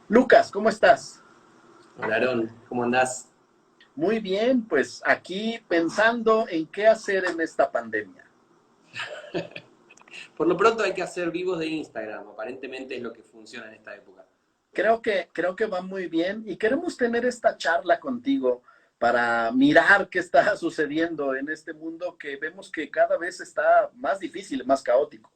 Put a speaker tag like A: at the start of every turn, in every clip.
A: Lucas, ¿cómo estás?
B: Hola, Aarón, ¿cómo andás?
A: Muy bien, pues aquí pensando en qué hacer en esta pandemia.
B: Por lo pronto hay que hacer vivos de Instagram, aparentemente es lo que funciona en esta época.
A: Creo que va muy bien y queremos tener esta charla contigo para mirar qué está sucediendo en este mundo que vemos que cada vez está más difícil, más caótico.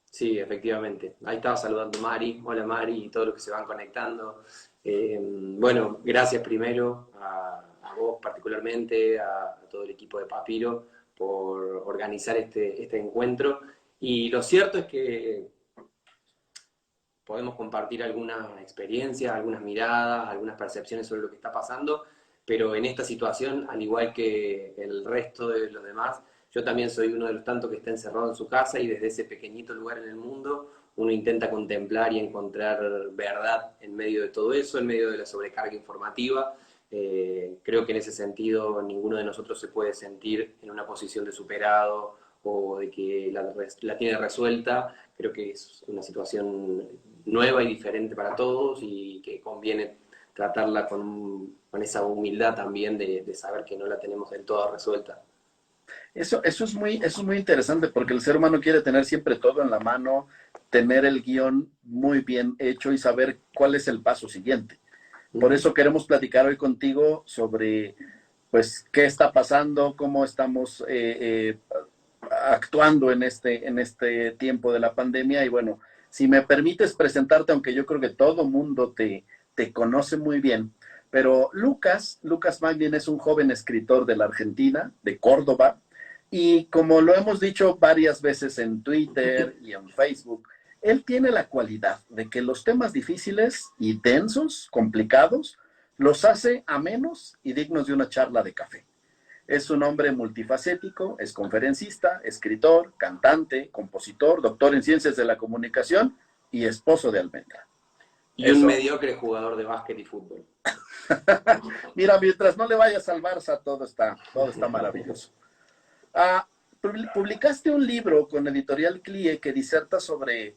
B: Sí, efectivamente. Ahí estaba saludando Mari, hola Mari y todos los que se van conectando. Bueno, gracias primero a vos particularmente, a todo el equipo de Papiro por organizar este encuentro. Y lo cierto es que podemos compartir alguna experiencia, algunas miradas, algunas percepciones sobre lo que está pasando, pero en esta situación, al igual que el resto de los demás, yo también soy uno de los tantos que está encerrado en su casa y desde ese pequeñito lugar en el mundo uno intenta contemplar y encontrar verdad en medio de todo eso, en medio de la sobrecarga informativa. Creo que en ese sentido ninguno de nosotros se puede sentir en una posición de superado o de que la tiene resuelta. Creo que es una situación nueva y diferente para todos y que conviene tratarla con esa humildad también de saber que no la tenemos del todo resuelta.
A: Eso es muy interesante porque el ser humano quiere tener siempre todo en la mano, tener el guión muy bien hecho y saber cuál es el paso siguiente.
B: Uh
A: Por
B: -huh.
A: eso queremos platicar hoy contigo sobre pues qué está pasando, cómo estamos actuando en este tiempo de la pandemia. Y bueno, si me permites presentarte, aunque yo creo que todo mundo te conoce muy bien, pero Lucas Magnin es un joven escritor de la Argentina, de Córdoba, y como lo hemos dicho varias veces en Twitter y en Facebook, él tiene la cualidad de que los temas difíciles y densos, complicados, los hace amenos y dignos de una charla de café. Es un hombre multifacético, es conferencista, escritor, cantante, compositor, doctor en ciencias de la comunicación y esposo de Almendra.
B: Y un
A: Eso,
B: mediocre jugador de básquet y fútbol.
A: mira, mientras no le vayas al Barça, todo está maravilloso. Ah, publicaste un libro con Editorial CLIE que diserta sobre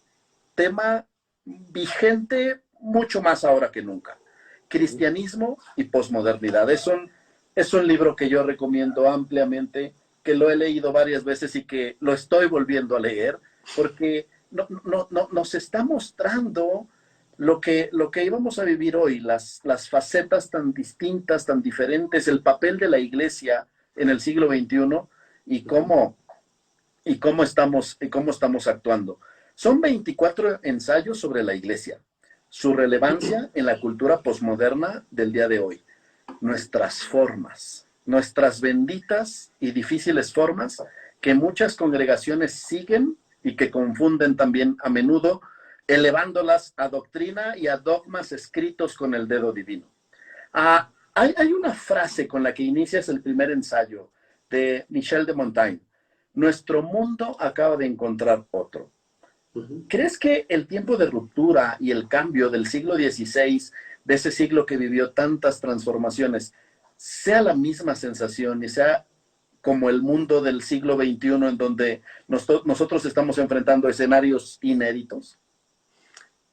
A: tema vigente mucho más ahora que nunca:
B: Uh -huh.
A: cristianismo y posmodernidad. Es un libro que yo recomiendo ampliamente, que lo he leído varias veces y que lo estoy volviendo a leer, porque nos está mostrando lo que íbamos a vivir hoy, las facetas tan distintas, tan diferentes, el papel de la iglesia en el siglo XXI y
B: Uh -huh.
A: cómo estamos actuando. Son 24 ensayos sobre la iglesia, su relevancia en la cultura posmoderna del día de hoy, nuestras formas, nuestras benditas y difíciles formas que muchas congregaciones siguen y que confunden también a menudo, elevándolas a doctrina y a dogmas escritos con el dedo divino. Hay una frase con la que inicias el primer ensayo de Michel de Montaigne: nuestro mundo acaba de encontrar otro.
B: Uh -huh.
A: ¿Crees que el tiempo de ruptura y el cambio del siglo XVI, de ese siglo que vivió tantas transformaciones, sea la misma sensación y sea como el mundo del siglo XXI en donde nosotros estamos enfrentando escenarios inéditos?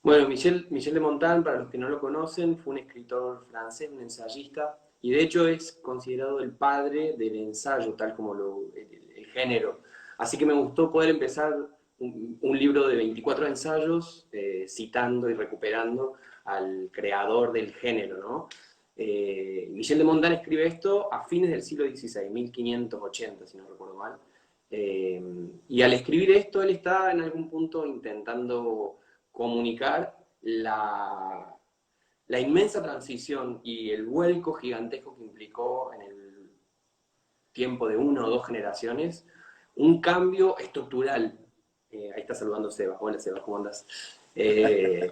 B: Bueno, Michel de Montaigne, para los que no lo conocen, fue un escritor francés, un ensayista, y de hecho es considerado el padre del ensayo, tal como el género. Así que me gustó poder empezar un libro de 24 ensayos citando y recuperando al creador del género, ¿no? Michel de Montaigne escribe esto a fines del siglo XVI, 1580, si no recuerdo mal. Y al escribir esto, él está en algún punto intentando comunicar la inmensa transición y el vuelco gigantesco que implicó en el tiempo de una o dos generaciones, un cambio estructural. Ahí está saludando Seba. Hola Seba, ¿cómo andas? Eh,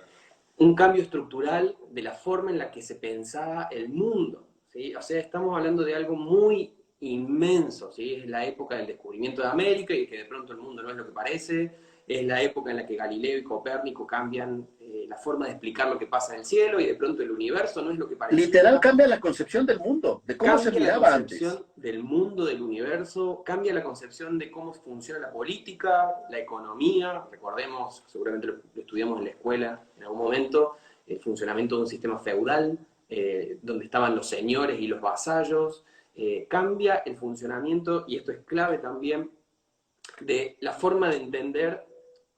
B: un cambio estructural de la forma en la que se pensaba el mundo. ¿Sí? O sea, estamos hablando de algo muy inmenso. ¿Sí? Es la época del descubrimiento de América y que de pronto el mundo no es lo que parece. Es la época en la que Galileo y Copérnico cambian la forma de explicar lo que pasa en el cielo y de pronto el universo no es lo que
A: Literal
B: parecía.
A: cambia la concepción del mundo, de cómo se
B: Cambia la
A: miraba antes.
B: concepción del mundo, del universo, cambia la concepción de cómo funciona la política, la economía. Recordemos, seguramente lo estudiamos en la escuela en algún momento, el funcionamiento de un sistema feudal, donde estaban los señores y los vasallos. Cambia el funcionamiento, y esto es clave también, de la forma de entender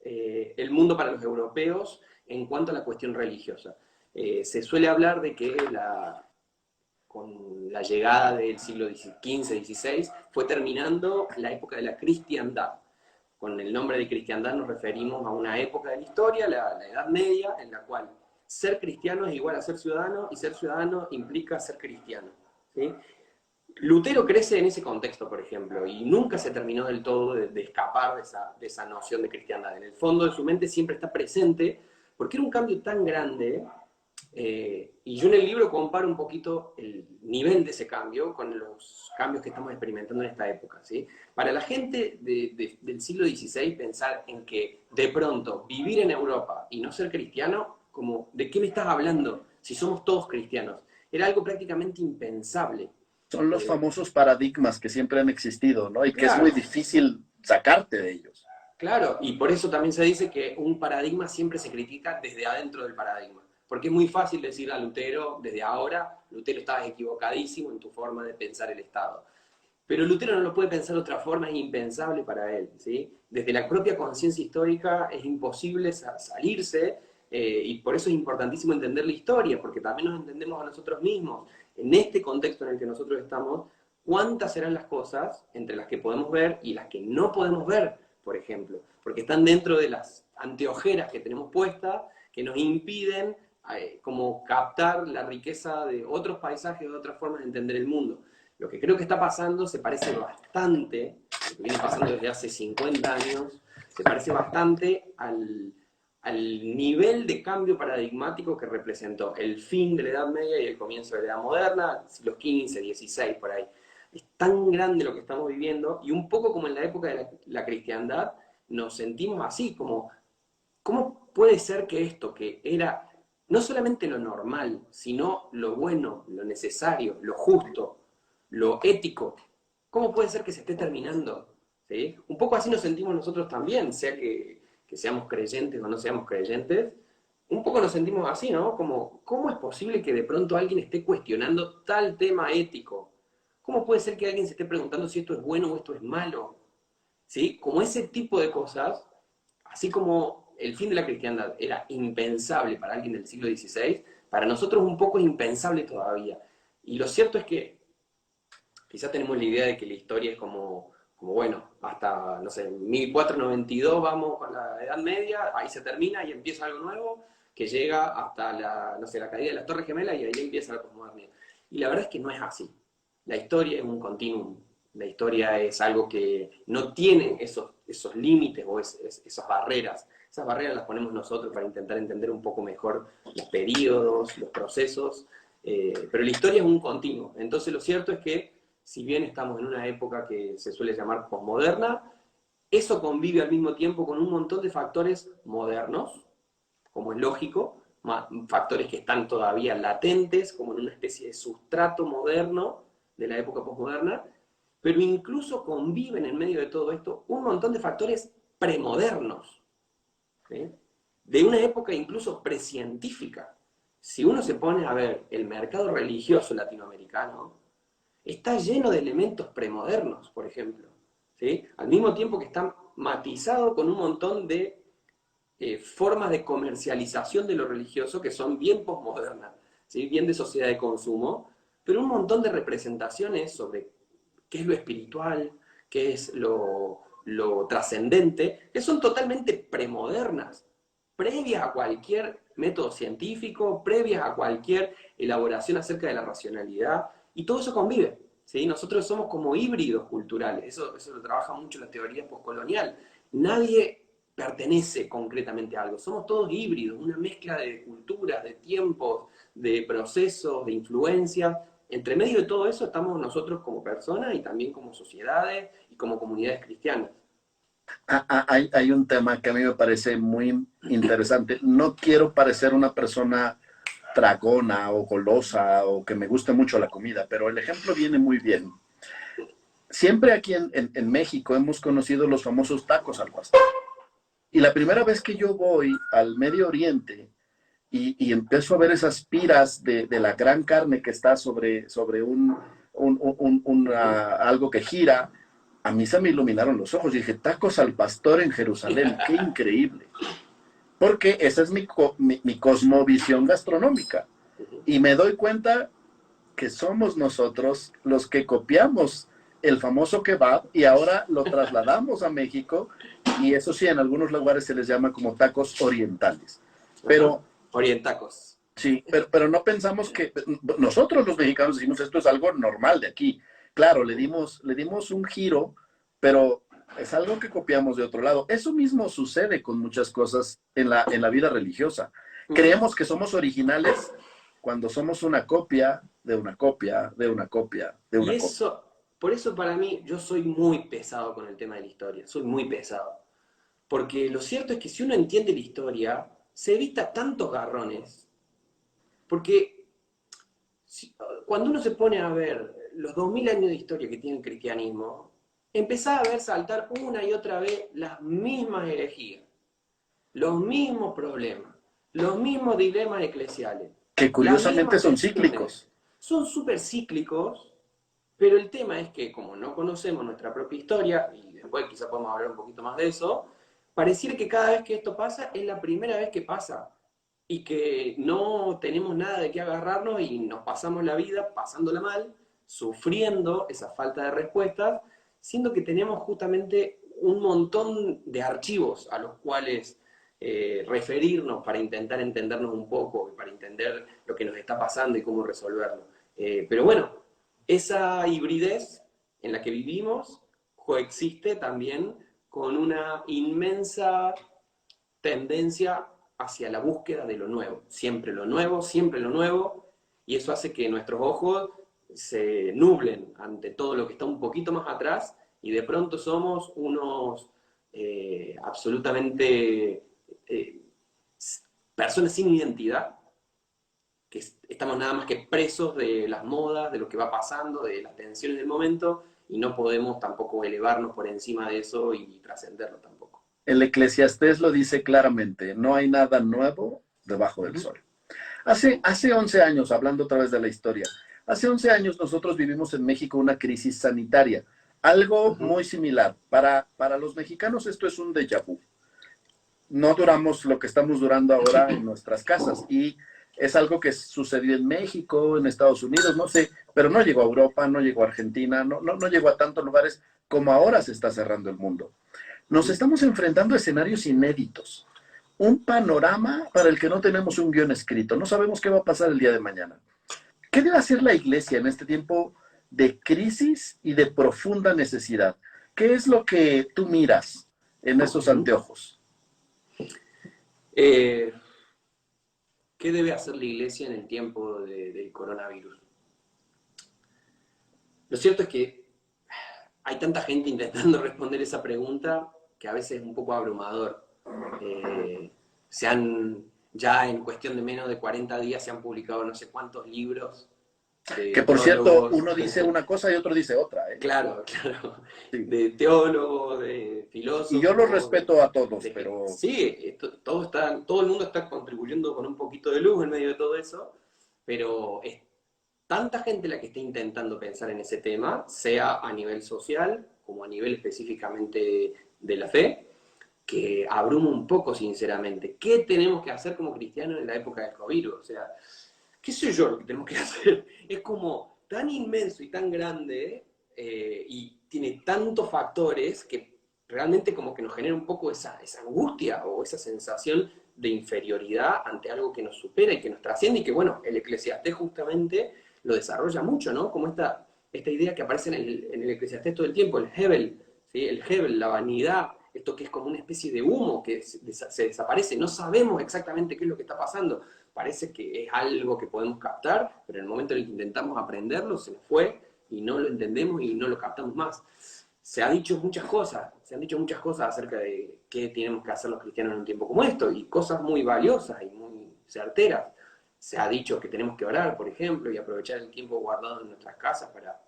B: el mundo para los europeos en cuanto a la cuestión religiosa. Se suele hablar de que con la llegada del siglo XV-XVI fue terminando la época de la cristiandad. Con el nombre de cristiandad nos referimos a una época de la historia, la Edad Media, en la cual ser cristiano es igual a ser ciudadano, y ser ciudadano implica ser cristiano, ¿sí? Lutero crece en ese contexto, por ejemplo, y nunca se terminó del todo de escapar de esa noción de cristiandad. En el fondo de su mente siempre está presente, porque era un cambio tan grande, y yo en el libro comparo un poquito el nivel de ese cambio con los cambios que estamos experimentando en esta época, ¿sí? Para la gente del siglo XVI, pensar en que de pronto vivir en Europa y no ser cristiano, como, ¿de qué me estás hablando si somos todos cristianos? Era algo prácticamente impensable.
A: Son los famosos paradigmas que siempre han existido, ¿no? Y que
B: Claro,
A: es muy difícil sacarte de ellos.
B: claro, y por eso también se dice que un paradigma siempre se critica desde adentro del paradigma. Porque es muy fácil decir a Lutero, desde ahora, Lutero, estabas equivocadísimo en tu forma de pensar el Estado. Pero Lutero no lo puede pensar de otra forma, es impensable para él, ¿sí? Desde la propia conciencia histórica es imposible salirse, y por eso es importantísimo entender la historia, porque también nos entendemos a nosotros mismos. En este contexto en el que nosotros estamos, ¿cuántas serán las cosas entre las que podemos ver y las que no podemos ver, por ejemplo? Porque están dentro de las anteojeras que tenemos puestas, que nos impiden como captar la riqueza de otros paisajes, de otras formas de entender el mundo. Lo que creo que está pasando se parece bastante, lo que viene pasando desde hace 50 años, se parece bastante al nivel de cambio paradigmático que representó el fin de la Edad Media y el comienzo de la Edad Moderna, siglos XV, XVI, por ahí. Es tan grande lo que estamos viviendo, y un poco como en la época de la cristiandad, nos sentimos así, como, ¿cómo puede ser que esto, que era no solamente lo normal, sino lo bueno, lo necesario, lo justo, lo ético, cómo puede ser que se esté terminando? ¿Sí? Un poco así nos sentimos nosotros también, sea que seamos creyentes o no seamos creyentes, un poco nos sentimos así, ¿no? Como, ¿cómo es posible que de pronto alguien esté cuestionando tal tema ético? ¿Cómo puede ser que alguien se esté preguntando si esto es bueno o esto es malo? ¿Sí? Como ese tipo de cosas, así como el fin de la cristiandad era impensable para alguien del siglo XVI, para nosotros un poco es impensable todavía. Y lo cierto es que quizás tenemos la idea de que la historia es como bueno, hasta, no sé, 1492 vamos con la Edad Media, ahí se termina y empieza algo nuevo, que llega hasta la, no sé, la caída de las Torres Gemelas, y ahí empieza la posmodernidad. Y la verdad es que no es así. La historia es un continuum. La historia es algo que no tiene esos límites o esas barreras. Esas barreras las ponemos nosotros para intentar entender un poco mejor los periodos, los procesos, pero la historia es un continuo. Entonces lo cierto es que, si bien estamos en una época que se suele llamar posmoderna, eso convive al mismo tiempo con un montón de factores modernos, como es lógico, factores que están todavía latentes, como en una especie de sustrato moderno de la época posmoderna, pero incluso conviven en medio de todo esto un montón de factores premodernos, ¿sí? De una época incluso precientífica. Si uno se pone a ver el mercado religioso latinoamericano, está lleno de elementos premodernos, por ejemplo, ¿sí? Al mismo tiempo que está matizado con un montón de formas de comercialización de lo religioso que son bien posmodernas, ¿sí? Bien de sociedad de consumo, pero un montón de representaciones sobre qué es lo espiritual, qué es lo trascendente, que son totalmente premodernas, previas a cualquier método científico, previas a cualquier elaboración acerca de la racionalidad, y todo eso convive, ¿sí? Nosotros somos como híbridos culturales, eso lo trabaja mucho la teoría postcolonial. Nadie pertenece concretamente a algo, somos todos híbridos, una mezcla de culturas, de tiempos, de procesos, de influencias. Entre medio de todo eso estamos nosotros como personas y también como sociedades y como comunidades cristianas.
A: Hay un tema que a mí me parece muy interesante. No quiero parecer una persona tragona o golosa o que me guste mucho la comida, pero el ejemplo viene muy bien. Siempre aquí en México hemos conocido los famosos tacos al pastor. Y la primera vez que yo voy al Medio Oriente, y empiezo a ver esas piras de la gran carne que está sobre algo que gira, a mí se me iluminaron los ojos. Y dije, tacos al pastor en Jerusalén, qué increíble. Porque esa es mi cosmovisión gastronómica. Y me doy cuenta que somos nosotros los que copiamos el famoso kebab y ahora lo trasladamos a México, y eso sí, en algunos lugares se les llama como tacos orientales. Pero
B: Orientacos.
A: sí, pero no pensamos que nosotros los mexicanos decimos esto es algo normal de aquí. Claro, le dimos un giro, pero es algo que copiamos de otro lado. Eso mismo sucede con muchas cosas en la vida religiosa. Creemos que somos originales cuando somos una copia de una copia, de una copia, de
B: Y
A: una copia.
B: eso, por eso para mí, yo soy muy pesado con el tema de la historia, soy muy pesado. Porque lo cierto es que si uno entiende la historia, se evita tantos garrones. Porque cuando uno se pone a ver los 2000 años de historia que tiene el cristianismo, empezás a ver saltar una y otra vez las mismas herejías, los mismos problemas, los mismos dilemas eclesiales,
A: Que
B: las
A: curiosamente
B: mismas
A: son
B: tensiones.
A: cíclicos.
B: Son súper cíclicos, pero el tema es que como no conocemos nuestra propia historia, y después quizá podemos hablar un poquito más de eso, pareciera que cada vez que esto pasa es la primera vez que pasa y que no tenemos nada de qué agarrarnos y nos pasamos la vida pasándola mal, sufriendo esa falta de respuestas, siendo que tenemos justamente un montón de archivos a los cuales referirnos para intentar entendernos un poco y para entender lo que nos está pasando y cómo resolverlo. Pero bueno, esa hibridez en la que vivimos coexiste también con una inmensa tendencia hacia la búsqueda de lo nuevo, siempre lo nuevo, y eso hace que nuestros ojos se nublen ante todo lo que está un poquito más atrás, y de pronto somos unos absolutamente eh, personas sin identidad, que estamos nada más que presos de las modas, de lo que va pasando, de las tensiones del momento, y no podemos tampoco elevarnos por encima de eso y trascenderlo tampoco.
A: El Eclesiastés lo dice claramente, no hay nada nuevo debajo del sol. Hace 11 años, hablando otra vez de la historia, hace 11 años nosotros vivimos en México una crisis sanitaria, algo muy similar. Para los mexicanos esto es un déjà vu. No duramos lo que estamos durando ahora en nuestras casas, y es algo que sucedió en México, en Estados Unidos, no sé, pero no llegó a Europa, no llegó a Argentina, no llegó a tantos lugares como ahora se está cerrando el mundo. Nos estamos enfrentando a escenarios inéditos, un panorama para el que no tenemos un guión escrito, no sabemos qué va a pasar el día de mañana. ¿Qué debe hacer la iglesia en este tiempo de crisis y de profunda necesidad? ¿Qué es lo que tú miras en esos anteojos?
B: Eh, ¿Qué debe hacer la iglesia en el tiempo del coronavirus? Lo cierto es que hay tanta gente intentando responder esa pregunta que a veces es un poco abrumador. Se han, ya en cuestión de menos de 40 días se han publicado no sé cuántos libros
A: Que
B: de
A: por cierto,
B: teólogos.
A: uno dice una cosa y otro dice otra, ¿eh?
B: Claro, claro,
A: Sí.
B: de teólogos, de
A: Y yo los
B: filósofos,
A: respeto a todos, pero
B: sí, todo el mundo está contribuyendo con un poquito de luz en medio de todo eso, pero es tanta gente la que está intentando pensar en ese tema, sea a nivel social como a nivel específicamente de la fe, que abruma un poco sinceramente. ¿Qué tenemos que hacer como cristianos en la época del COVID? O sea, qué sé yo lo que tenemos que hacer. Es como tan inmenso y tan grande y tiene tantos factores que realmente como que nos genera un poco esa angustia o esa sensación de inferioridad ante algo que nos supera y que nos trasciende y que, bueno, el Eclesiastés justamente lo desarrolla mucho, ¿no? Como esta idea que aparece en el Eclesiastés todo el tiempo, el Hebel, ¿sí? El Hebel, la vanidad, esto que es como una especie de humo que se desaparece, no sabemos exactamente qué es lo que está pasando, parece que es algo que podemos captar, pero en el momento en el que intentamos aprenderlo se nos fue y no lo entendemos y no lo captamos más. Se han dicho muchas cosas acerca de qué tenemos que hacer los cristianos en un tiempo como esto, y cosas muy valiosas y muy certeras. Se ha dicho que tenemos que orar, por ejemplo, y aprovechar el tiempo guardado en nuestras casas para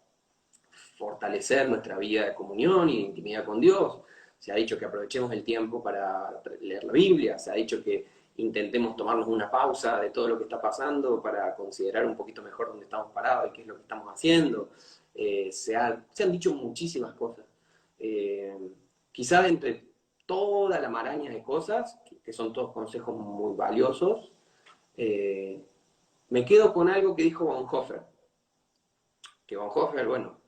B: fortalecer nuestra vida de comunión y de intimidad con Dios. Se ha dicho que aprovechemos el tiempo para leer la Biblia, se ha dicho que intentemos tomarnos una pausa de todo lo que está pasando para considerar un poquito mejor dónde estamos parados y qué es lo que estamos haciendo. Se han dicho muchísimas cosas. Quizás entre toda la maraña de cosas, que son todos consejos muy valiosos, me quedo con algo que dijo Bonhoeffer. Que Bonhoeffer, bueno,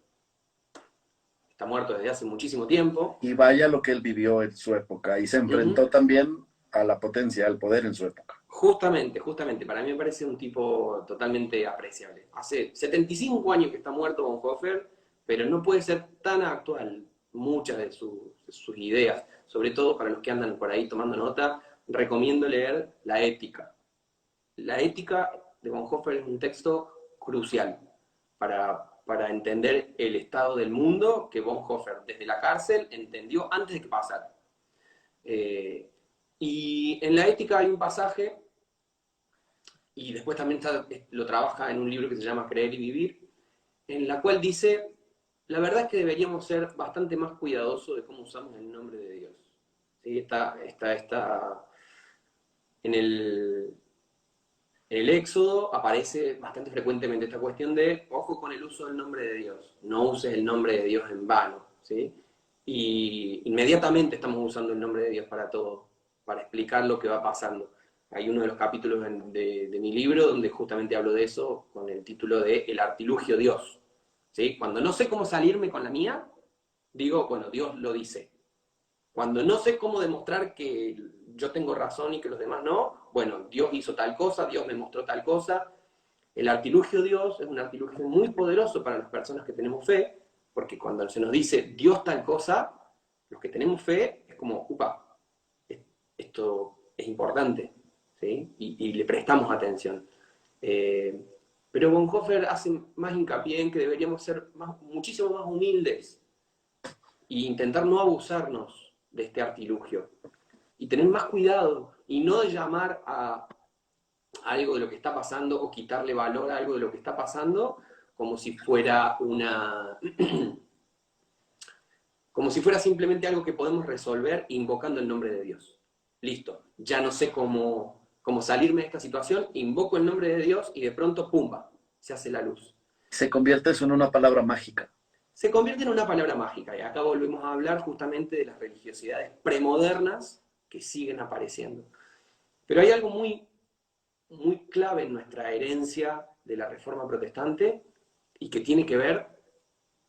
B: está muerto desde hace muchísimo tiempo.
A: Y vaya lo que él vivió en su época, y se enfrentó también a la potencia, al poder en su época.
B: Justamente, para mí me parece un tipo totalmente apreciable. Hace 75 años que está muerto Bonhoeffer, pero no puede ser tan actual muchas de sus ideas, sobre todo para los que andan por ahí tomando nota, recomiendo leer La Ética. La Ética de Bonhoeffer es un texto crucial para entender el estado del mundo que Bonhoeffer desde la cárcel entendió antes de que pasara. Y en La Ética hay un pasaje, y después también lo trabaja en un libro que se llama Creer y Vivir, en la cual dice, la verdad es que deberíamos ser bastante más cuidadosos de cómo usamos el nombre de Dios. ¿Sí? Está en el Éxodo aparece bastante frecuentemente esta cuestión de, ojo con el uso del nombre de Dios, no uses el nombre de Dios en vano, ¿sí? Y inmediatamente estamos usando el nombre de Dios para todo, para explicar lo que va pasando. Hay uno de los capítulos de mi libro donde justamente hablo de eso con el título de El artilugio Dios, ¿sí? Cuando no sé cómo salirme con la mía, digo, bueno, Dios lo dice. Cuando no sé cómo demostrar que yo tengo razón y que los demás no, bueno, Dios hizo tal cosa, Dios me mostró tal cosa. El artilugio Dios es un artilugio muy poderoso para las personas que tenemos fe, porque cuando se nos dice Dios tal cosa, los que tenemos fe es como, upa, esto es importante, ¿sí? Y le prestamos atención. Pero Bonhoeffer hace más hincapié en que deberíamos ser muchísimo más humildes e intentar no abusarnos de este artilugio y tener más cuidado y no de llamar a algo de lo que está pasando o quitarle valor a algo de lo que está pasando como si fuera como si fuera simplemente algo que podemos resolver invocando el nombre de Dios. Listo, ya no sé cómo salirme de esta situación, invoco el nombre de Dios y de pronto, ¡pumba!, se hace la luz.
A: Se convierte eso en una palabra mágica.
B: Se convierte en una palabra mágica, y acá volvemos a hablar justamente de las religiosidades premodernas que siguen apareciendo. Pero hay algo muy, muy clave en nuestra herencia de la Reforma Protestante y que tiene que ver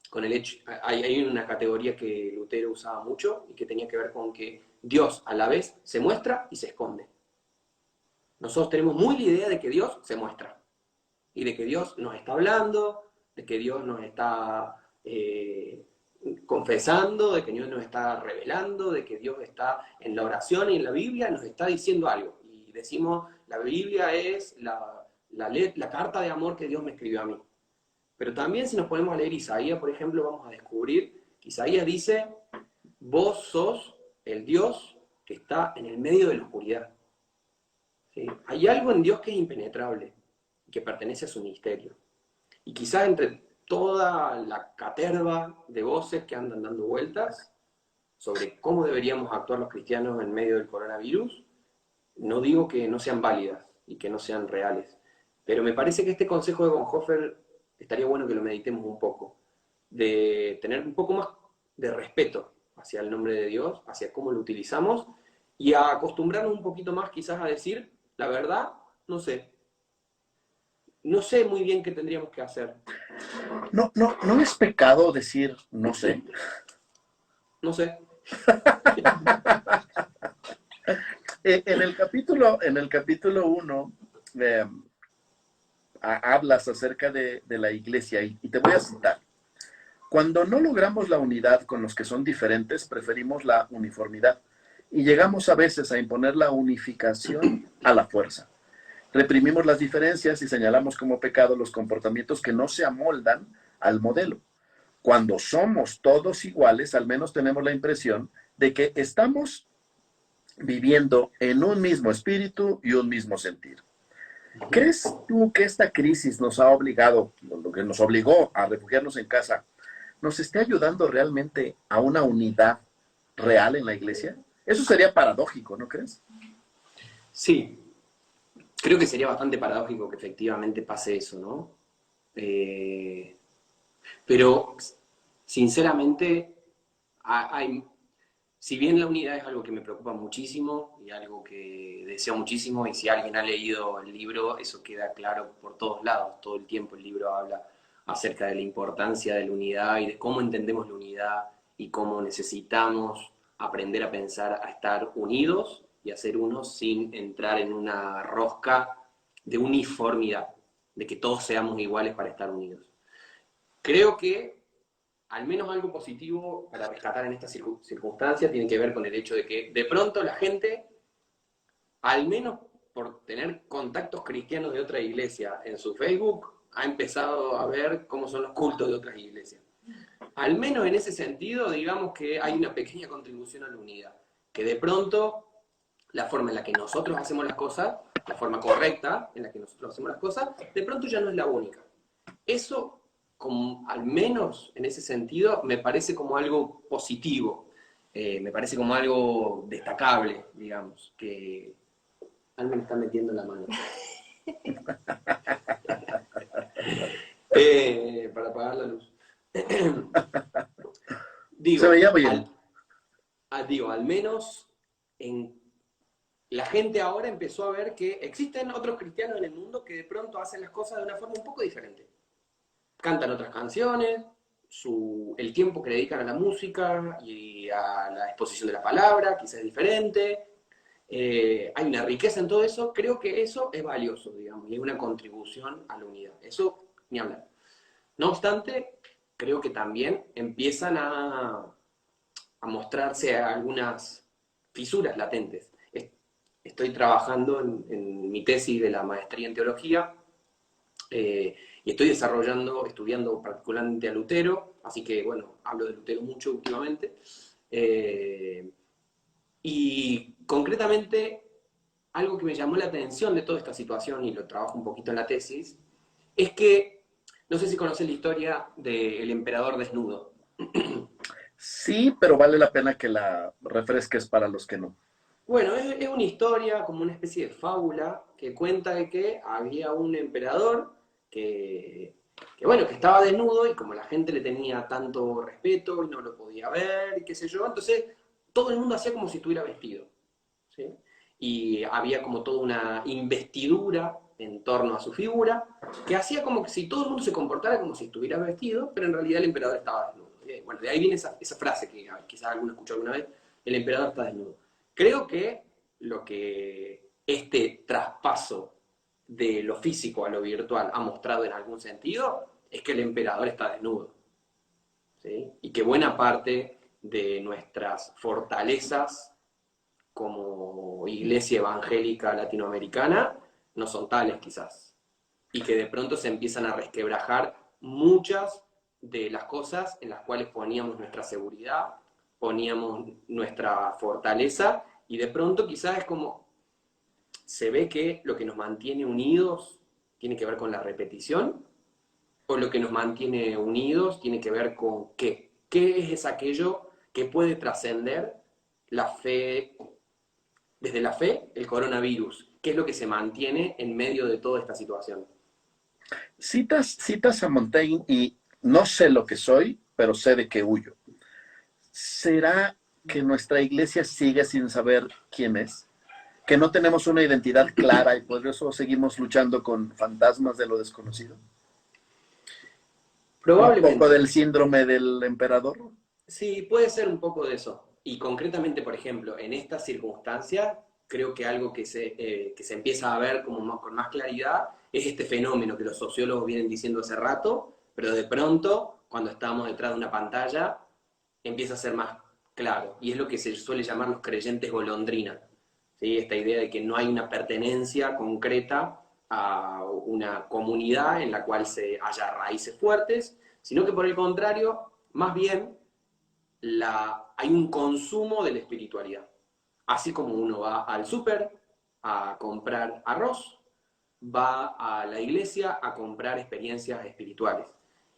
B: con el hecho, hay una categoría que Lutero usaba mucho y que tenía que ver con que Dios a la vez se muestra y se esconde. Nosotros tenemos muy la idea de que Dios se muestra y de que Dios nos está hablando, de que Dios nos está confesando, de que Dios nos está revelando, de que Dios está en la oración y en la Biblia nos está diciendo algo. Y decimos, la Biblia es la carta de amor que Dios me escribió a mí. Pero también si nos ponemos a leer Isaías, por ejemplo, vamos a descubrir que Isaías dice, vos sos el Dios que está en el medio de la oscuridad. ¿Sí? Hay algo en Dios que es impenetrable, que pertenece a su misterio. Y quizás entre toda la caterva de voces que andan dando vueltas sobre cómo deberíamos actuar los cristianos en medio del coronavirus, no digo que no sean válidas y que no sean reales, pero me parece que este consejo de Bonhoeffer estaría bueno que lo meditemos un poco, de tener un poco más de respeto hacia el nombre de Dios, hacia cómo lo utilizamos, y a acostumbrarnos un poquito más quizás a decir, la verdad, no sé. No sé muy bien qué tendríamos que hacer.
A: No es pecado decir no sé.
B: No sé.
A: En el capítulo 1 hablas acerca de la iglesia y te voy a citar. Cuando no logramos la unidad con los que son diferentes, preferimos la uniformidad y llegamos a veces a imponer la unificación a la fuerza. Reprimimos las diferencias y señalamos como pecado los comportamientos que no se amoldan al modelo. Cuando somos todos iguales, al menos tenemos la impresión de que estamos viviendo en un mismo espíritu y un mismo sentir. ¿Crees tú que esta crisis nos ha obligado, lo que nos obligó a refugiarnos en casa, nos esté ayudando realmente a una unidad real en la iglesia? Eso sería paradójico, ¿no crees?
B: Sí, creo que sería bastante paradójico que efectivamente pase eso, ¿no? Pero, sinceramente, hay, si bien la unidad es algo que me preocupa muchísimo y algo que deseo muchísimo, y si alguien ha leído el libro, eso queda claro por todos lados, todo el tiempo el libro habla acerca de la importancia de la unidad y de cómo entendemos la unidad y cómo necesitamos aprender a pensar a estar unidos y a ser unos sin entrar en una rosca de uniformidad, de que todos seamos iguales para estar unidos. Creo que al menos algo positivo para rescatar en esta circunstancia tiene que ver con el hecho de que de pronto la gente, al menos por tener contactos cristianos de otra iglesia en su Facebook, ha empezado a ver cómo son los cultos de otras iglesias. Al menos en ese sentido, digamos que hay una pequeña contribución a la unidad, que de pronto la forma en la que nosotros hacemos las cosas, la forma correcta en la que nosotros hacemos las cosas, de pronto ya no es la única. Eso, como, al menos en ese sentido, me parece como algo positivo, me parece como algo destacable, digamos, que alguien me está metiendo la mano. Para apagar la luz.
A: Se
B: Digo,
A: veía bien.
B: digo, al menos en, la gente ahora empezó a ver que existen otros cristianos en el mundo que de pronto hacen las cosas de una forma un poco diferente. Cantan otras canciones, el tiempo que le dedican a la música y a la exposición de la palabra, quizás es diferente. Hay una riqueza en todo eso, creo que eso es valioso, digamos, y es una contribución a la unidad. Eso, ni hablar. No obstante, creo que también empiezan a mostrarse algunas fisuras latentes. Estoy trabajando en mi tesis de la maestría en teología y estoy estudiando particularmente a Lutero, así que bueno, hablo de Lutero mucho últimamente. Y concretamente, algo que me llamó la atención de toda esta situación, y lo trabajo un poquito en la tesis, es que, no sé si conoces la historia del emperador desnudo.
A: Sí, pero vale la pena que la refresques para los que no.
B: Bueno, es una historia, como una especie de fábula, que cuenta de que había un emperador bueno, que estaba desnudo y como la gente le tenía tanto respeto y no lo podía ver y qué sé yo, entonces todo el mundo hacía como si estuviera vestido, ¿sí? Y había como toda una investidura en torno a su figura que hacía como que si todo el mundo se comportara como si estuviera vestido, pero en realidad el emperador estaba desnudo. Bueno, de ahí viene esa frase que quizás alguno escuchó alguna vez, el emperador está desnudo. Creo que lo que este traspaso de lo físico a lo virtual ha mostrado en algún sentido es que el emperador está desnudo, ¿sí? Y que buena parte de nuestras fortalezas como iglesia evangélica latinoamericana no son tales quizás. Y que de pronto se empiezan a resquebrajar muchas de las cosas en las cuales poníamos nuestra seguridad, poníamos nuestra fortaleza, y de pronto quizás es como, se ve que lo que nos mantiene unidos tiene que ver con la repetición, o lo que nos mantiene unidos tiene que ver con qué. ¿Qué es aquello que puede trascender la fe, desde la fe, el coronavirus? ¿Qué es lo que se mantiene en medio de toda esta situación?
A: Citas a Montaigne y no sé lo que soy, pero sé de qué huyo. ¿Será que nuestra iglesia sigue sin saber quién es? ¿Que no tenemos una identidad clara y por eso seguimos luchando con fantasmas de lo desconocido? Un poco
B: Probablemente.
A: del síndrome del emperador.
B: Sí, puede ser un poco de eso. Y concretamente, por ejemplo, en esta circunstancia, creo que algo que se empieza a ver como con más claridad es este fenómeno que los sociólogos vienen diciendo hace rato, pero de pronto, cuando estamos detrás de una pantalla, empieza a ser más claro. Y es lo que se suele llamar los creyentes golondrina. ¿Sí? Esta idea de que no hay una pertenencia concreta a una comunidad en la cual haya raíces fuertes, sino que por el contrario, más bien hay un consumo de la espiritualidad. Así como uno va al súper a comprar arroz, va a la iglesia a comprar experiencias espirituales.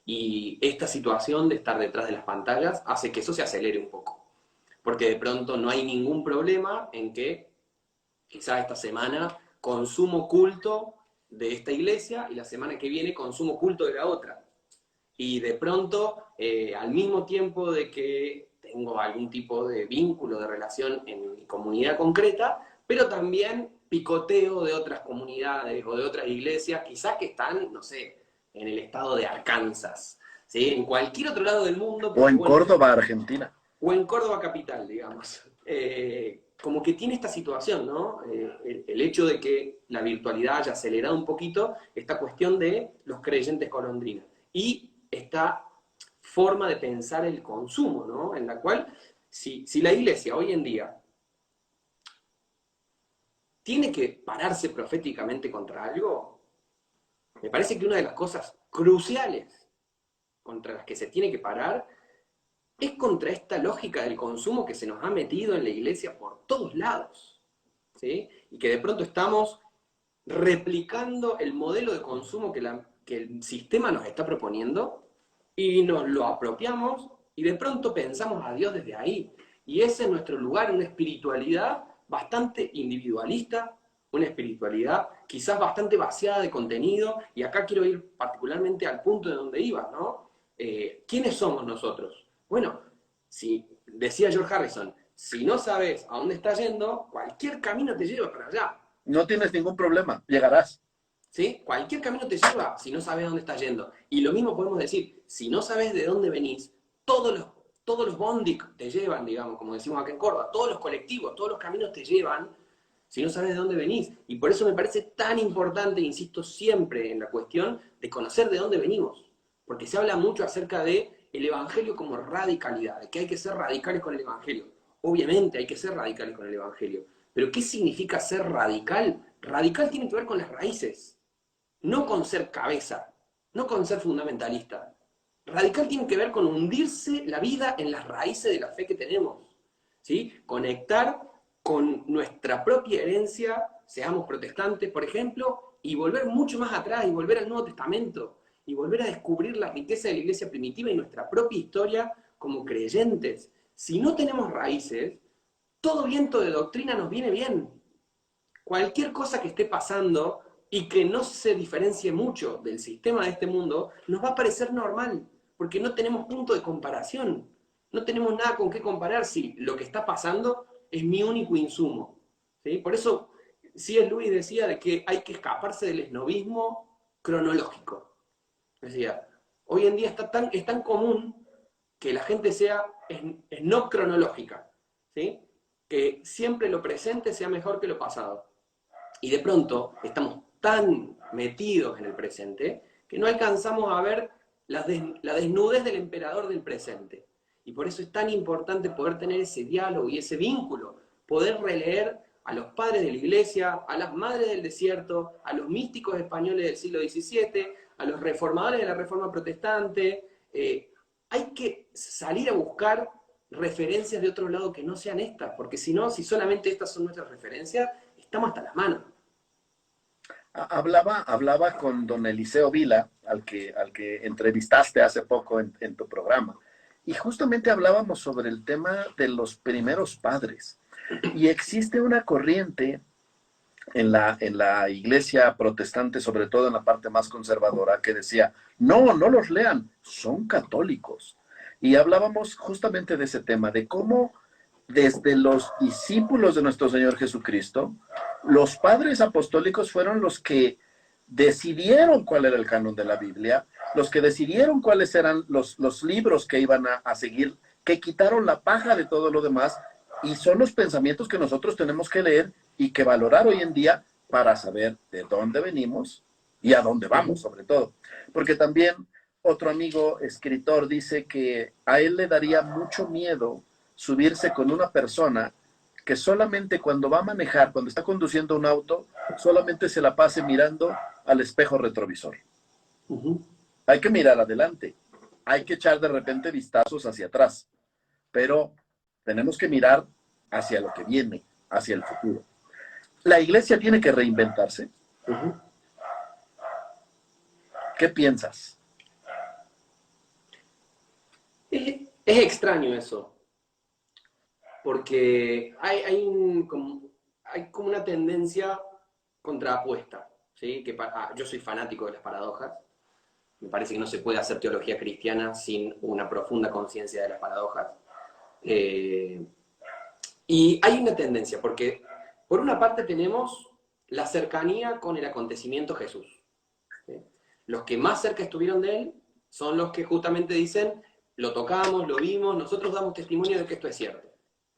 B: Y esta situación de estar detrás de las pantallas hace que eso se acelere un poco. Porque de pronto no hay ningún problema en que quizá esta semana, consumo culto de esta iglesia y la semana que viene consumo culto de la otra. Y de pronto, al mismo tiempo de que tengo algún tipo de vínculo, de relación en mi comunidad concreta, pero también picoteo de otras comunidades o de otras iglesias, quizás que están, no sé, en el estado de Arkansas, ¿sí? En cualquier otro lado del mundo,
A: O
B: porque
A: en
B: bueno,
A: Córdoba, Argentina.
B: o en Córdoba capital, digamos. Como que tiene esta situación, ¿no? El hecho de que la virtualidad haya acelerado un poquito esta cuestión de los creyentes golondrinas. Y esta forma de pensar el consumo, ¿no? En la cual, si la iglesia hoy en día tiene que pararse proféticamente contra algo, me parece que una de las cosas cruciales contra las que se tiene que parar es contra esta lógica del consumo que se nos ha metido en la iglesia por todos lados, ¿sí? Y que de pronto estamos replicando el modelo de consumo que el sistema nos está proponiendo y nos lo apropiamos y de pronto pensamos a Dios desde ahí. Y ese es nuestro lugar, una espiritualidad bastante individualista, una espiritualidad quizás bastante vaciada de contenido, y acá quiero ir particularmente al punto de donde iba, ¿no? ¿Quiénes somos nosotros? Bueno, si decía George Harrison, si no sabes a dónde estás yendo, cualquier camino te lleva para allá.
A: No tienes ningún problema, llegarás.
B: ¿Sí? Cualquier camino te lleva si no sabes a dónde estás yendo. Y lo mismo podemos decir, si no sabes de dónde venís, todos los bondi te llevan, digamos, como decimos acá en Córdoba, todos los colectivos, todos los caminos te llevan si no sabes de dónde venís. Y por eso me parece tan importante, insisto siempre en la cuestión de conocer de dónde venimos. Porque se habla mucho acerca de el evangelio como radicalidad, de que hay que ser radicales con el evangelio. Obviamente hay que ser radicales con el evangelio. Pero ¿qué significa ser radical? Radical tiene que ver con las raíces, no con ser cabeza, no con ser fundamentalista. Radical tiene que ver con hundirse la vida en las raíces de la fe que tenemos, ¿sí? Conectar con nuestra propia herencia, seamos protestantes, por ejemplo, y volver mucho más atrás, y volver al Nuevo Testamento, y volver a descubrir la riqueza de la iglesia primitiva y nuestra propia historia como creyentes. Si no tenemos raíces, todo viento de doctrina nos viene bien. Cualquier cosa que esté pasando y que no se diferencie mucho del sistema de este mundo, nos va a parecer normal, porque no tenemos punto de comparación. No tenemos nada con qué comparar si lo que está pasando es mi único insumo. ¿Sí? Por eso, C.S. Lewis decía de que hay que escaparse del esnovismo cronológico. Decía, hoy en día es tan común que la gente sea no cronológica, ¿sí? Que siempre lo presente sea mejor que lo pasado. Y de pronto estamos tan metidos en el presente que no alcanzamos a ver la desnudez del emperador del presente. Y por eso es tan importante poder tener ese diálogo y ese vínculo, poder releer a los padres de la iglesia, a las madres del desierto, a los místicos españoles del siglo XVII, a los reformadores de la Reforma Protestante. Hay que salir a buscar referencias de otro lado que no sean estas, porque si no, si solamente estas son nuestras referencias, estamos hasta las manos.
A: Hablaba con don Eliseo Vila, al que entrevistaste hace poco en tu programa, y justamente hablábamos sobre el tema de los primeros padres. Y existe una corriente en la iglesia protestante, sobre todo en la parte más conservadora, que decía, no, no los lean, son católicos. Y hablábamos justamente de ese tema, de cómo desde los discípulos de nuestro Señor Jesucristo, los padres apostólicos fueron los que decidieron cuál era el canon de la Biblia, los que decidieron cuáles eran los libros que iban a seguir, que quitaron la paja de todo lo demás, y son los pensamientos que nosotros tenemos que leer y que valorar hoy en día para saber de dónde venimos y a dónde vamos, sobre todo. Porque también otro amigo escritor dice que a él le daría mucho miedo subirse con una persona que solamente cuando va a manejar, cuando está conduciendo un auto, solamente se la pase mirando al espejo retrovisor. Hay que mirar adelante, hay que echar de repente vistazos hacia atrás, pero tenemos que mirar hacia lo que viene, hacia el futuro. La iglesia tiene que reinventarse. ¿Qué piensas?
B: Es extraño eso, porque hay como una tendencia contrapuesta, ¿sí? Yo soy fanático de las paradojas. Me parece que no se puede hacer teología cristiana sin una profunda conciencia de las paradojas. Eh, y hay una tendencia, porque por una parte tenemos la cercanía con el acontecimiento Jesús. ¿Sí? Los que más cerca estuvieron de él son los que justamente dicen, lo tocamos, lo vimos, nosotros damos testimonio de que esto es cierto.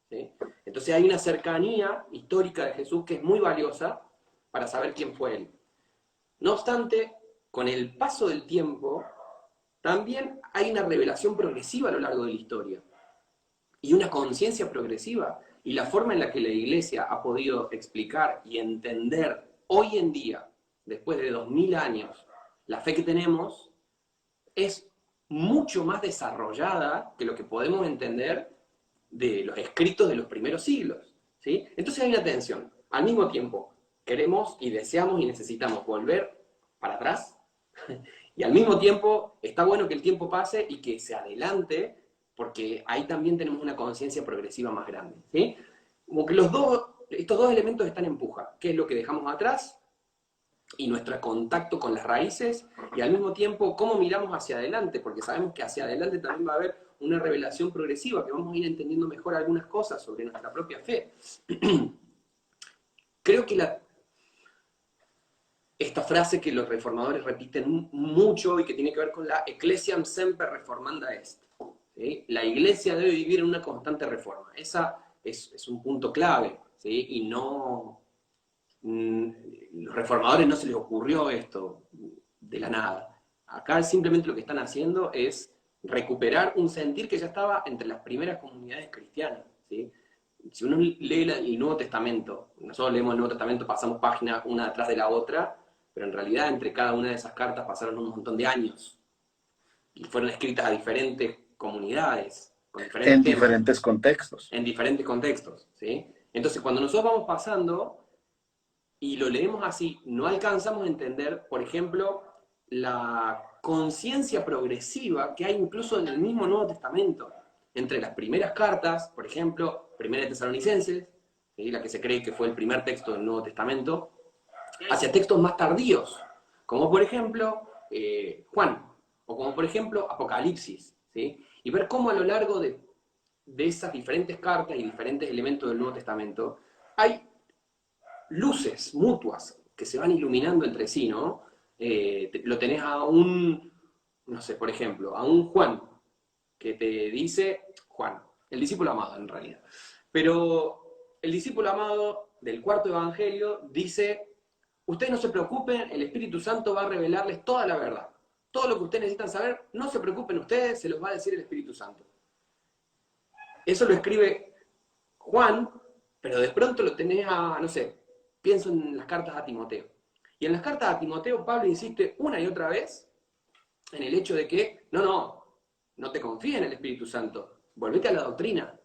B: ¿Sí? Entonces hay una cercanía histórica de Jesús que es muy valiosa para saber quién fue él. No obstante, con el paso del tiempo, también hay una revelación progresiva a lo largo de la historia y una conciencia progresiva. Y la forma en la que la Iglesia ha podido explicar y entender hoy en día, después de 2000 años, la fe que tenemos, es mucho más desarrollada que lo que podemos entender de los escritos de los primeros siglos. ¿Sí? Entonces hay una tensión. Al mismo tiempo, queremos y deseamos y necesitamos volver para atrás, y al mismo tiempo está bueno que el tiempo pase y que se adelante, porque ahí también tenemos una conciencia progresiva más grande. ¿Sí? Como que estos dos elementos están en puja. ¿Qué es lo que dejamos atrás? Y nuestro contacto con las raíces, y al mismo tiempo cómo miramos hacia adelante, porque sabemos que hacia adelante también va a haber una revelación progresiva, que vamos a ir entendiendo mejor algunas cosas sobre nuestra propia fe. Creo que esta frase que los reformadores repiten mucho y que tiene que ver con la Ecclesiam semper reformanda est. ¿Sí? La iglesia debe vivir en una constante reforma. Esa es un punto clave, ¿sí? Y no... Los reformadores no se les ocurrió esto de la nada. Acá simplemente lo que están haciendo es recuperar un sentir que ya estaba entre las primeras comunidades cristianas. ¿Sí? Si uno lee el Nuevo Testamento, nosotros leemos el Nuevo Testamento, pasamos páginas una detrás de la otra, pero en realidad entre cada una de esas cartas pasaron un montón de años y fueron escritas a diferentes comunidades, con diferentes
A: En
B: temas,
A: diferentes contextos.
B: en diferentes contextos. ¿Sí? Entonces, cuando nosotros vamos pasando y lo leemos así, no alcanzamos a entender, por ejemplo, la conciencia progresiva que hay incluso en el mismo Nuevo Testamento, entre las primeras cartas, por ejemplo, Primera de Tesalonicenses, ¿sí? La que se cree que fue el primer texto del Nuevo Testamento, hacia textos más tardíos, como por ejemplo Juan, o como por ejemplo Apocalipsis, ¿sí? Y ver cómo a lo largo de esas diferentes cartas y diferentes elementos del Nuevo Testamento hay luces mutuas que se van iluminando entre sí, ¿no? Lo tenés a no sé, por ejemplo, a un Juan que te dice, Juan, el discípulo amado en realidad, pero el discípulo amado del cuarto evangelio dice, ustedes no se preocupen, el Espíritu Santo va a revelarles toda la verdad. Todo lo que ustedes necesitan saber, no se preocupen ustedes, se los va a decir el Espíritu Santo. Eso lo escribe Juan, pero de pronto lo tenés no sé, pienso en las cartas a Timoteo. Y en las cartas a Timoteo, Pablo insiste una y otra vez en el hecho de que, no te confíes en el Espíritu Santo, volvete a la doctrina.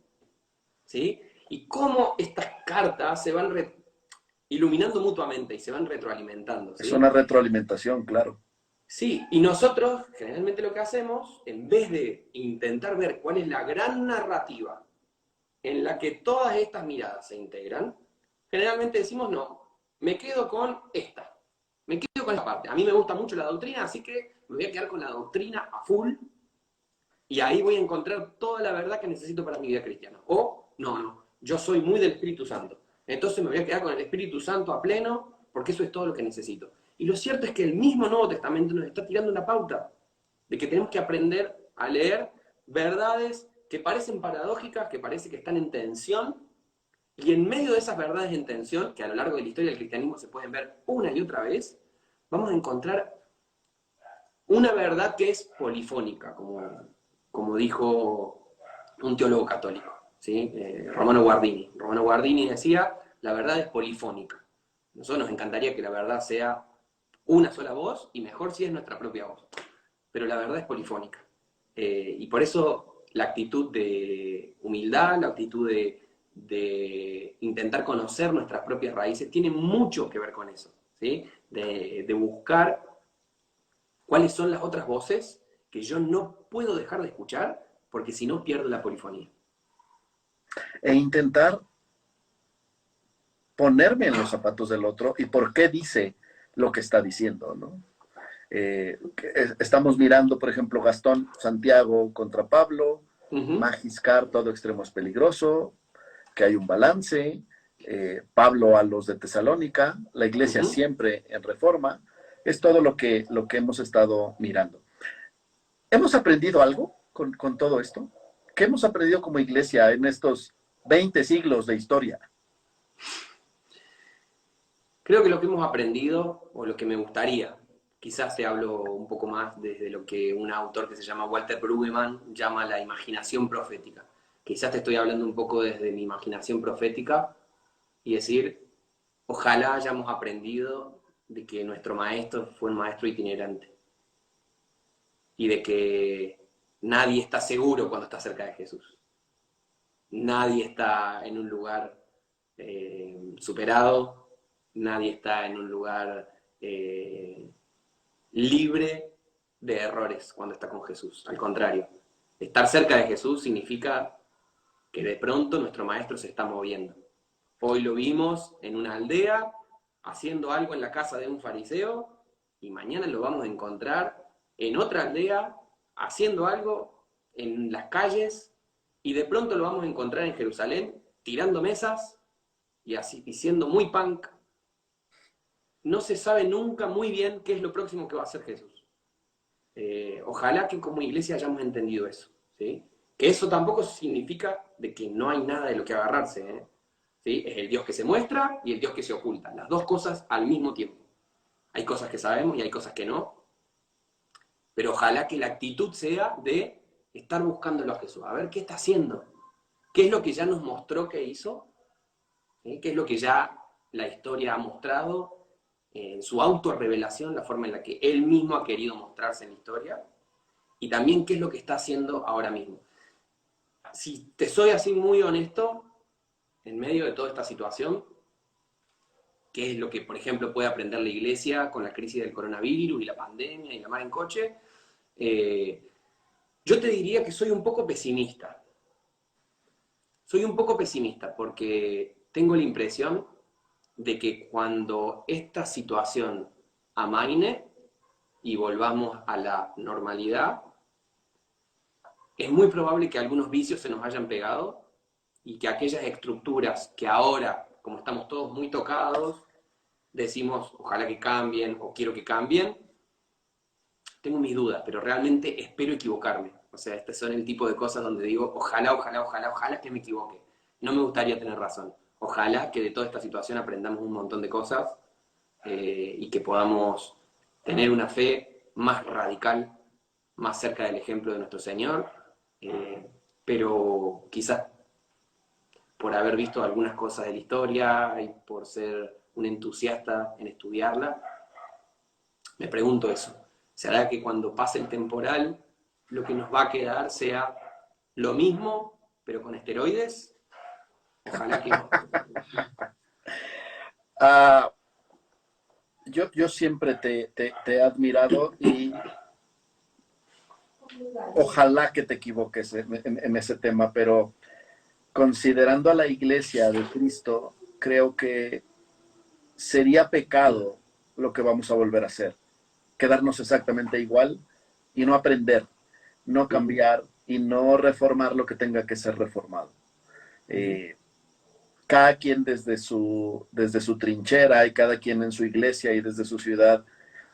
B: ¿Sí? Y cómo estas cartas se van iluminando mutuamente y se van retroalimentando.
A: Es
B: ¿Sí?
A: una retroalimentación, claro.
B: Sí, y nosotros generalmente lo que hacemos, en vez de intentar ver cuál es la gran narrativa en la que todas estas miradas se integran, generalmente decimos no, me quedo con esta, me quedo con esta parte. A mí me gusta mucho la doctrina, así que me voy a quedar con la doctrina a full y ahí voy a encontrar toda la verdad que necesito para mi vida cristiana. O, no, yo soy muy del Espíritu Santo, entonces me voy a quedar con el Espíritu Santo a pleno porque eso es todo lo que necesito. Y lo cierto es que el mismo Nuevo Testamento nos está tirando una pauta de que tenemos que aprender a leer verdades que parecen paradójicas, que parece que están en tensión, y en medio de esas verdades en tensión, que a lo largo de la historia del cristianismo se pueden ver una y otra vez, vamos a encontrar una verdad que es polifónica, como dijo un teólogo católico, ¿sí? Romano Guardini. Romano Guardini decía, la verdad es polifónica. Nosotros nos encantaría que la verdad sea una sola voz, y mejor si es nuestra propia voz. Pero la verdad es polifónica. Y por eso la actitud de humildad, la actitud de intentar conocer nuestras propias raíces, tiene mucho que ver con eso, ¿sí? De buscar cuáles son las otras voces que yo no puedo dejar de escuchar, porque si no pierdo la polifonía.
A: E intentar ponerme en los zapatos del otro y por qué dice lo que está diciendo, ¿no? Estamos mirando, por ejemplo, Gastón Santiago contra Pablo, Magiscar, todo extremo es peligroso, que hay un balance, Pablo a los de Tesalónica, la iglesia siempre en reforma, es todo lo que hemos estado mirando. ¿Hemos aprendido algo con todo esto? ¿Qué hemos aprendido como iglesia en estos 20 siglos de historia?
B: Creo que lo que hemos aprendido, o lo que me gustaría, quizás te hablo un poco más desde lo que un autor que se llama Walter Brueggemann llama la imaginación profética. Quizás te estoy hablando un poco desde mi imaginación profética y decir, ojalá hayamos aprendido de que nuestro maestro fue un maestro itinerante y de que nadie está seguro cuando está cerca de Jesús. Nadie está en un lugar superado, nadie está en un lugar libre de errores cuando está con Jesús. Al contrario, estar cerca de Jesús significa que de pronto nuestro maestro se está moviendo. Hoy lo vimos en una aldea haciendo algo en la casa de un fariseo y mañana lo vamos a encontrar en otra aldea haciendo algo en las calles y de pronto lo vamos a encontrar en Jerusalén tirando mesas y así, y siendo muy punk. No se sabe nunca muy bien qué es lo próximo que va a hacer Jesús. Ojalá que como iglesia hayamos entendido eso, ¿sí? Que eso tampoco significa de que no hay nada de lo que agarrarse, ¿eh? ¿Sí? Es el Dios que se muestra y el Dios que se oculta, las dos cosas al mismo tiempo. Hay cosas que sabemos y hay cosas que no, pero ojalá que la actitud sea de estar buscándolo a Jesús, a ver qué está haciendo, qué es lo que ya nos mostró que hizo, ¿sí? Qué es lo que ya la historia ha mostrado en su autorrevelación, la forma en la que él mismo ha querido mostrarse en la historia, y también qué es lo que está haciendo ahora mismo. Si te soy así muy honesto, en medio de toda esta situación, qué es lo que, por ejemplo, puede aprender la iglesia con la crisis del coronavirus y la pandemia y la mar en coche, yo te diría que soy un poco pesimista. Soy un poco pesimista porque tengo la impresión de que cuando esta situación amaine y volvamos a la normalidad, es muy probable que algunos vicios se nos hayan pegado y que aquellas estructuras que ahora, como estamos todos muy tocados, decimos ojalá que cambien o quiero que cambien, tengo mis dudas, pero realmente espero equivocarme. O sea, este son el tipo de cosas donde digo ojalá, ojalá, ojalá, ojalá que me equivoque. No me gustaría tener razón. Ojalá que de toda esta situación aprendamos un montón de cosas y que podamos tener una fe más radical, más cerca del ejemplo de nuestro Señor, pero quizás por haber visto algunas cosas de la historia y por ser un entusiasta en estudiarla, me pregunto eso. ¿Será que cuando pase el temporal lo que nos va a quedar sea lo mismo, pero con esteroides? Ojalá que no.
A: Uh, yo siempre te he admirado y ojalá que te equivoques en ese tema, pero considerando a la iglesia de Cristo, creo que sería pecado lo que vamos a volver a hacer. Quedarnos exactamente igual y no aprender, no cambiar y no reformar lo que tenga que ser reformado. Cada quien desde su trinchera y cada quien en su iglesia y desde su ciudad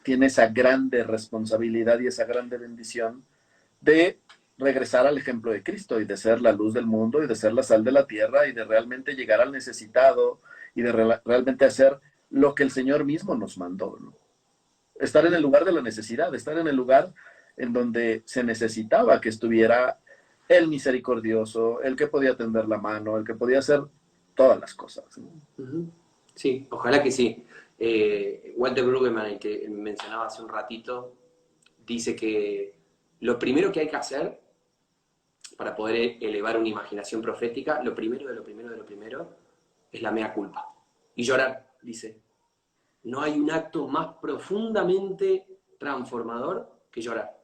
A: tiene esa grande responsabilidad y esa grande bendición de regresar al ejemplo de Cristo y de ser la luz del mundo y de ser la sal de la tierra y de realmente llegar al necesitado y de realmente hacer lo que el Señor mismo nos mandó, ¿no? Estar en el lugar de la necesidad, estar en el lugar en donde se necesitaba que estuviera el misericordioso, el que podía tender la mano, el que podía hacer todas las cosas, ¿no?
B: Sí, ojalá que sí. Walter Brueggemann, el que mencionaba hace un ratito, dice que lo primero que hay que hacer para poder elevar una imaginación profética, lo primero de lo primero de lo primero es la mea culpa. Y llorar, dice. No hay un acto más profundamente transformador que llorar.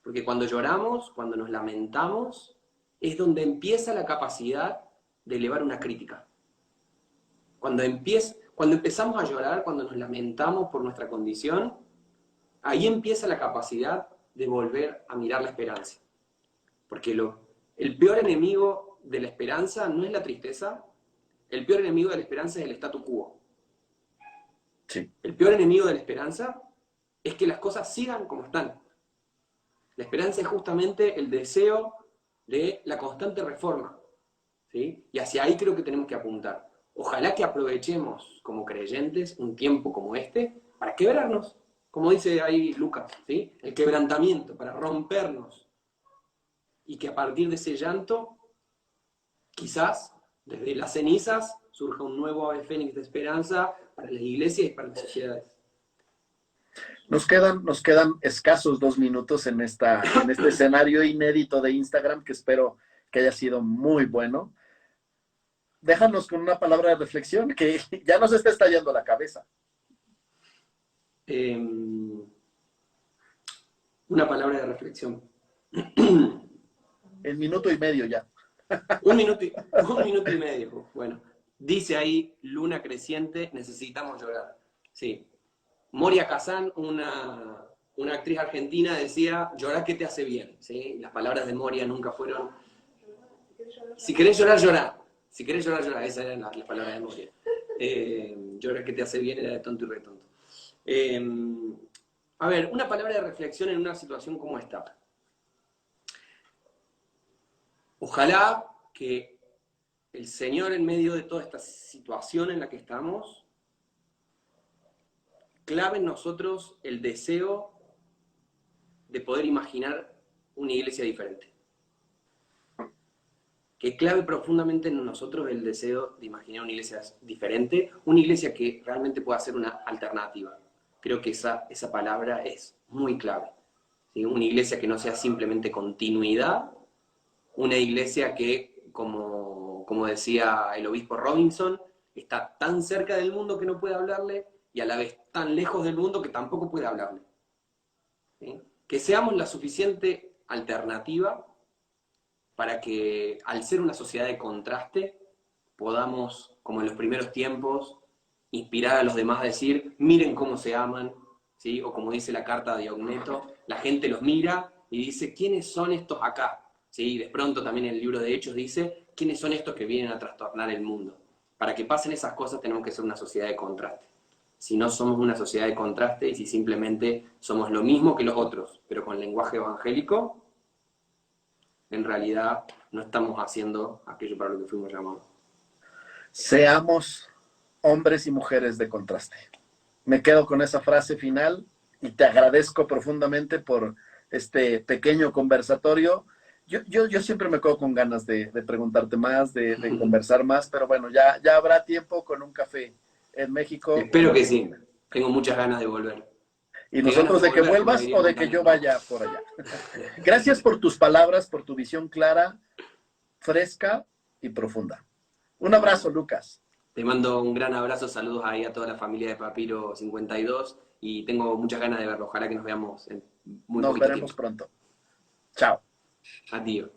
B: Porque cuando lloramos, cuando nos lamentamos, es donde empieza la capacidad de elevar una crítica. Cuando empezamos a llorar, cuando nos lamentamos por nuestra condición, ahí empieza la capacidad de volver a mirar la esperanza. Porque el peor enemigo de la esperanza no es la tristeza, el peor enemigo de la esperanza es el statu quo.
A: Sí.
B: El peor enemigo de la esperanza es que las cosas sigan como están. La esperanza es justamente el deseo de la constante reforma, ¿sí? Y hacia ahí creo que tenemos que apuntar. Ojalá que aprovechemos como creyentes un tiempo como este para quebrarnos, como dice ahí Lucas, ¿sí? El quebrantamiento, para rompernos. Y que a partir de ese llanto, quizás desde las cenizas surja un nuevo ave fénix de esperanza para las iglesias y para las sociedades.
A: Nos quedan escasos 2 minutos en este escenario inédito de Instagram, que espero que haya sido muy bueno. Déjanos con una palabra de reflexión, que ya nos está estallando la cabeza.
B: Una palabra de reflexión.
A: En 1.5 minutos ya.
B: Un minuto y medio. Bueno, dice ahí, luna creciente, necesitamos llorar. Sí. Moria Kazan, una actriz argentina, decía, llorar que te hace bien. ¿Sí? Las palabras de Moria nunca fueron... Si querés llorar, llorá. Si querés llorar, llorá. Esas eran las palabras de Moria. Llorar que te hace bien era de tonto y retonto. A ver, una palabra de reflexión en una situación como esta. Ojalá que el Señor, en medio de toda esta situación en la que estamos, clave en nosotros el deseo de poder imaginar una iglesia diferente. Que clave profundamente en nosotros el deseo de imaginar una iglesia diferente, una iglesia que realmente pueda ser una alternativa. Creo que esa palabra es muy clave. ¿Sí? Una iglesia que no sea simplemente continuidad, una iglesia que, como decía el obispo Robinson, está tan cerca del mundo que no puede hablarle y a la vez tan lejos del mundo que tampoco puede hablarle. ¿Sí? Que seamos la suficiente alternativa para que, al ser una sociedad de contraste, podamos, como en los primeros tiempos, inspirar a los demás a decir, miren cómo se aman, ¿sí? O como dice la carta de Ogneto, la gente los mira y dice, ¿quiénes son estos acá? ¿Sí? Y de pronto también en el libro de Hechos dice, ¿quiénes son estos que vienen a trastornar el mundo? Para que pasen esas cosas tenemos que ser una sociedad de contraste. Si no somos una sociedad de contraste y si simplemente somos lo mismo que los otros, pero con lenguaje evangélico, en realidad no estamos haciendo aquello para lo que fuimos llamados.
A: Seamos hombres y mujeres de contraste. Me quedo con esa frase final y te agradezco profundamente por este pequeño conversatorio. Yo siempre me quedo con ganas de preguntarte más, de conversar más, pero bueno, ya habrá tiempo con un café en México.
B: Espero que sí. Tengo muchas ganas de volver.
A: Y nosotros de que vuelvas o de que yo vaya por allá. Gracias por tus palabras, por tu visión clara, fresca y profunda. Un abrazo, Lucas.
B: Te mando un gran abrazo, saludos ahí a toda la familia de Papiro 52 y tengo muchas ganas de verlo. Ojalá que nos veamos en muy poquito tiempo.
A: Nos veremos pronto. Chao.
B: Adiós.